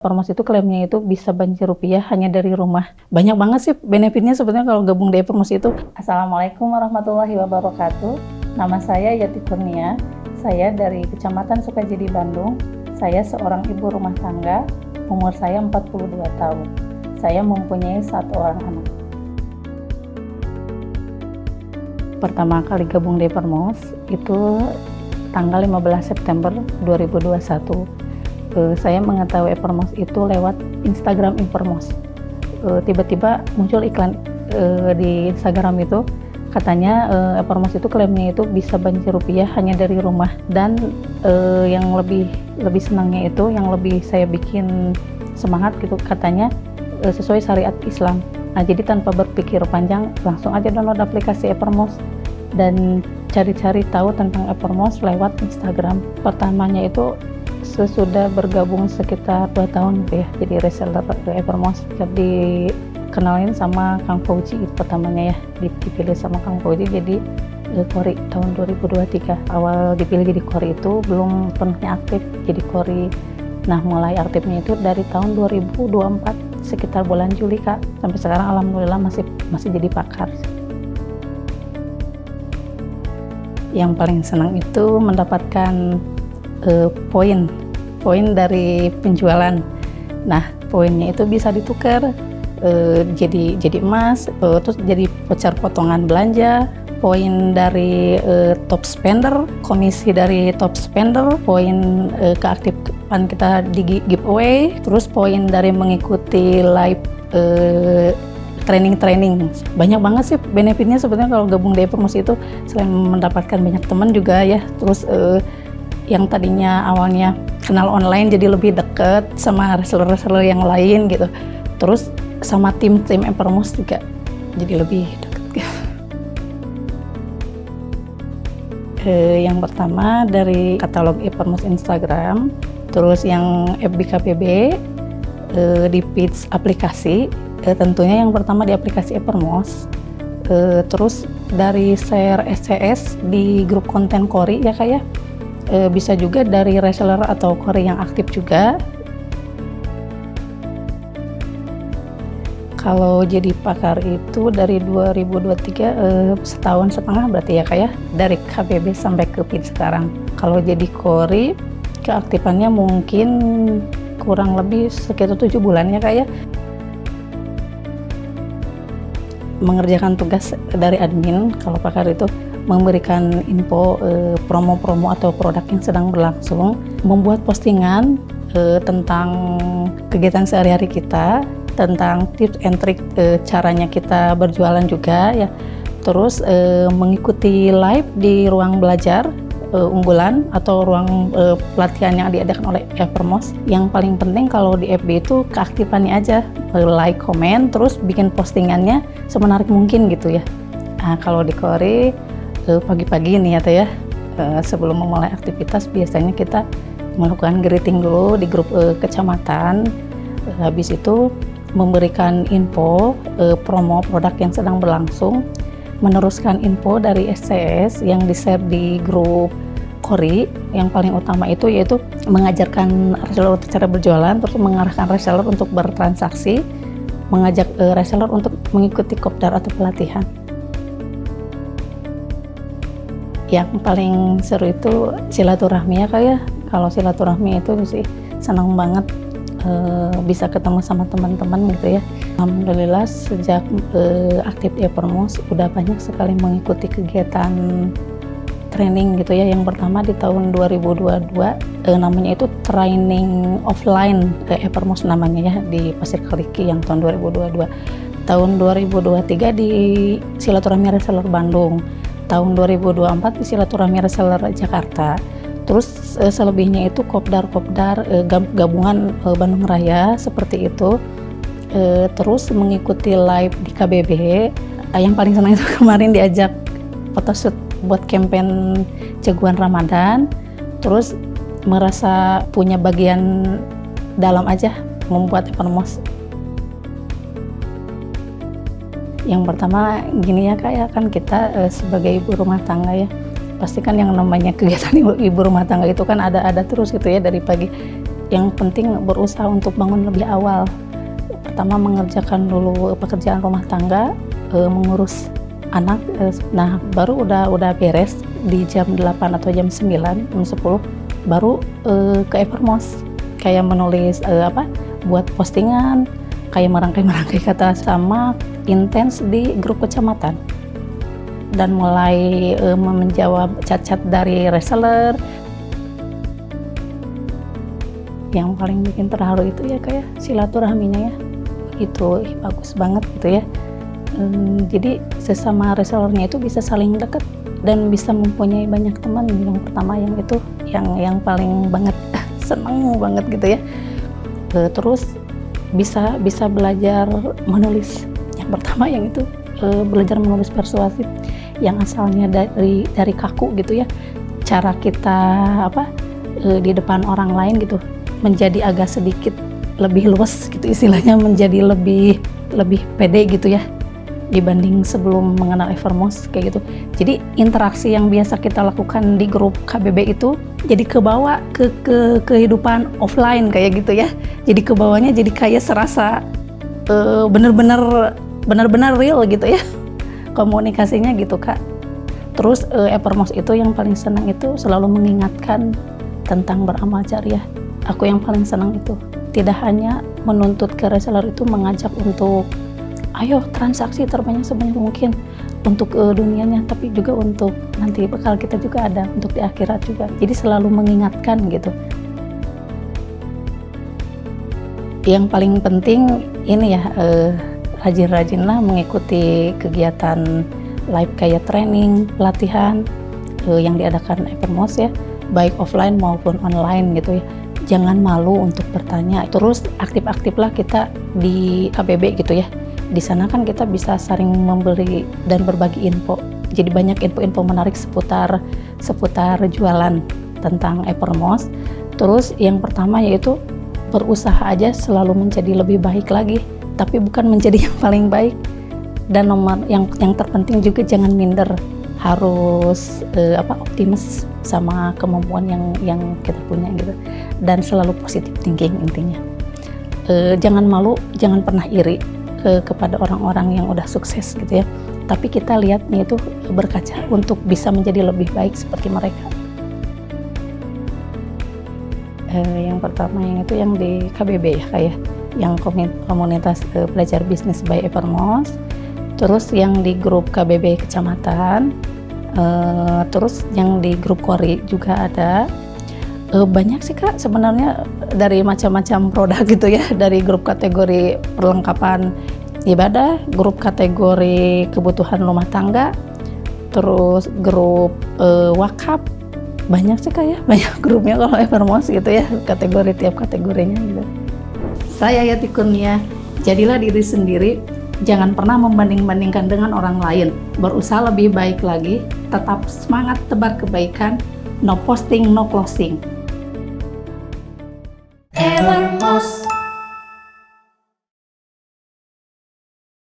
Permos itu klaimnya itu bisa banjir rupiah hanya dari rumah. Banyak banget sih benefitnya sebenarnya kalau gabung di Permos itu. Assalamualaikum warahmatullahi wabarakatuh. Nama saya Yati Kurnia. Saya dari Kecamatan Sukajadi, Bandung. Saya seorang ibu rumah tangga. Umur saya 42 tahun. Saya mempunyai 1 orang anak. Pertama kali gabung di Permos itu tanggal 15 September 2021. Saya mengetahui Permos itu lewat Instagram Permos. Tiba-tiba muncul iklan di Instagram itu, katanya Permos itu klaimnya itu bisa banjir rupiah hanya dari rumah. Dan yang lebih senangnya itu, yang lebih saya bikin semangat gitu, katanya sesuai syariat Islam. Nah, jadi tanpa berpikir panjang langsung aja download aplikasi Permos dan cari-cari tahu tentang Permos lewat Instagram. Pertamanya itu sesudah bergabung sekitar 2 tahun gitu ya, jadi reseller Permos. Jadi kenalin sama Kang Fauzi itu pertamanya ya, dipilih sama Kang Fauzi jadi Kori tahun 2023. Awal dipilih jadi Kori itu belum penuhnya aktif jadi Kori. Nah, mulai aktifnya itu dari tahun 2024 sekitar bulan Juli Kak, sampai sekarang alhamdulillah masih jadi pakar. Yang paling senang itu mendapatkan poin dari penjualan. Nah, poinnya itu bisa ditukar jadi emas, terus jadi voucher potongan belanja, poin dari top spender, komisi dari top spender, poin keaktifan kita di giveaway, terus poin dari mengikuti live training. Banyak banget sih benefitnya sebenarnya kalau gabung di Permos itu. Selain mendapatkan banyak teman juga ya, terus yang tadinya awalnya kenal online jadi lebih deket sama reseller yang lain gitu. Terus sama tim Permos juga jadi lebih deket. Yang pertama dari katalog Permos Instagram, terus yang FB KPB di page aplikasi, tentunya yang pertama di aplikasi Permos, terus dari share SCS di grup konten Kori ya Kak ya. Bisa juga dari reseller atau Kori yang aktif juga. Kalau jadi pakar itu dari 2023 setahun setengah berarti ya Kak ya, dari KBB sampai ke PIN sekarang. Kalau jadi Kori keaktifannya mungkin kurang lebih sekitar 7 bulan ya Kak ya. Mengerjakan tugas dari admin, kalau pakar itu memberikan info promo-promo atau produk yang sedang berlangsung, membuat postingan tentang kegiatan sehari-hari kita, tentang tips and trick caranya kita berjualan juga ya. Terus mengikuti live di ruang belajar unggulan atau ruang pelatihan yang diadakan oleh Permos. Yang paling penting kalau di FB itu keaktifannya aja, like, komen, terus bikin postingannya semenarik mungkin gitu ya. Nah, kalau di Kori pagi-pagi nih ya, sebelum memulai aktivitas biasanya kita melakukan greeting dulu di grup kecamatan. Habis itu memberikan info promo produk yang sedang berlangsung, meneruskan info dari SCS yang di-share di grup Kori. Yang paling utama itu yaitu mengajarkan reseller cara berjualan, terus mengarahkan reseller untuk bertransaksi, mengajak reseller untuk mengikuti kopdar atau pelatihan. Yang paling seru itu silaturahmi ya Kak ya. Kalau silaturahmi itu sih senang banget bisa ketemu sama teman-teman gitu ya. Alhamdulillah sejak aktif di Permos udah banyak sekali mengikuti kegiatan training gitu ya. Yang pertama di tahun 2022 namanya itu training offline Permos namanya ya, di Pasir Kaliki yang tahun 2022. Tahun 2023 di silaturahmi reseller Bandung. Tahun 2024 di silaturahmi reseller Jakarta. Terus selebihnya itu kopdar gabungan Bandung Raya seperti itu. Terus mengikuti live di KBB. Yang paling senang itu kemarin diajak photoshoot buat campaign jagoan Ramadan. Terus merasa punya bagian dalam aja membuat Permos. Yang pertama gini ya Kak ya, kan kita sebagai ibu rumah tangga ya, pasti kan yang namanya kegiatan ibu rumah tangga itu kan ada terus gitu ya dari pagi. yang penting berusaha untuk bangun lebih awal. Pertama mengerjakan dulu pekerjaan rumah tangga, mengurus anak, nah baru udah beres di jam 8 atau jam 9, jam 10 baru ke Evermost, kayak menulis buat postingan, kayak merangkai kata sama intens di grup kecamatan, dan mulai menjawab chat-chat dari reseller. Yang paling bikin terharu itu ya kayak silaturahminya ya, itu bagus banget gitu ya. Jadi sesama resellernya itu bisa saling dekat dan bisa mempunyai banyak teman. Yang pertama yang itu yang paling banget seneng banget gitu ya. Terus bisa belajar menulis. Yang pertama yang itu belajar menulis persuasif yang asalnya dari kaku gitu ya. Cara kita di depan orang lain gitu menjadi agak sedikit lebih luas gitu istilahnya, menjadi lebih pede gitu ya dibanding sebelum mengenal Evermost kayak gitu. Jadi interaksi yang biasa kita lakukan di grup KBB itu jadi kebawa ke kehidupan offline kayak gitu ya. Jadi kebawanya jadi kayak serasa bener-bener real gitu ya komunikasinya gitu Kak. Terus Evermost itu yang paling senang itu selalu mengingatkan tentang beramal jariah. Aku yang paling senang itu tidak hanya menuntut ke reseller itu mengajak untuk ayo transaksi terbanyak sebanyak mungkin untuk dunianya, tapi juga untuk nanti bekal kita juga ada untuk di akhirat juga. Jadi selalu mengingatkan gitu. Yang paling penting ini ya, rajin-rajinlah mengikuti kegiatan live kayak training, pelatihan yang diadakan Evermost ya, baik offline maupun online gitu ya. Jangan malu untuk bertanya. Terus aktif-aktiflah kita di KBB gitu ya. Di sana kan kita bisa saling memberi dan berbagi info. Jadi banyak info-info menarik seputar jualan tentang Evermost. Terus yang pertama yaitu berusaha aja selalu menjadi lebih baik lagi, tapi bukan menjadi yang paling baik. Dan nomor yang terpenting juga jangan minder, harus optimis sama kemampuan yang kita punya gitu, dan selalu positive thinking intinya. Jangan malu, jangan pernah iri kepada orang-orang yang udah sukses gitu ya, tapi kita lihatnya itu berkaca untuk bisa menjadi lebih baik seperti mereka. Yang pertama yang itu yang di KBB ya kayak yang komunitas belajar bisnis by Evermost. Terus yang di grup KBB kecamatan, terus yang di grup Kori juga ada. Banyak sih Kak sebenarnya, dari macam-macam produk gitu ya, dari grup kategori perlengkapan ibadah, grup kategori kebutuhan rumah tangga, terus grup wakaf. Banyak sih Kak ya, banyak grupnya kalau Evermost gitu ya, kategori tiap kategorinya gitu. Saya Yati Kurnia, jadilah diri sendiri. Jangan pernah membanding-bandingkan dengan orang lain. Berusaha lebih baik lagi. Tetap semangat tebar kebaikan. No posting, no closing. Evermost.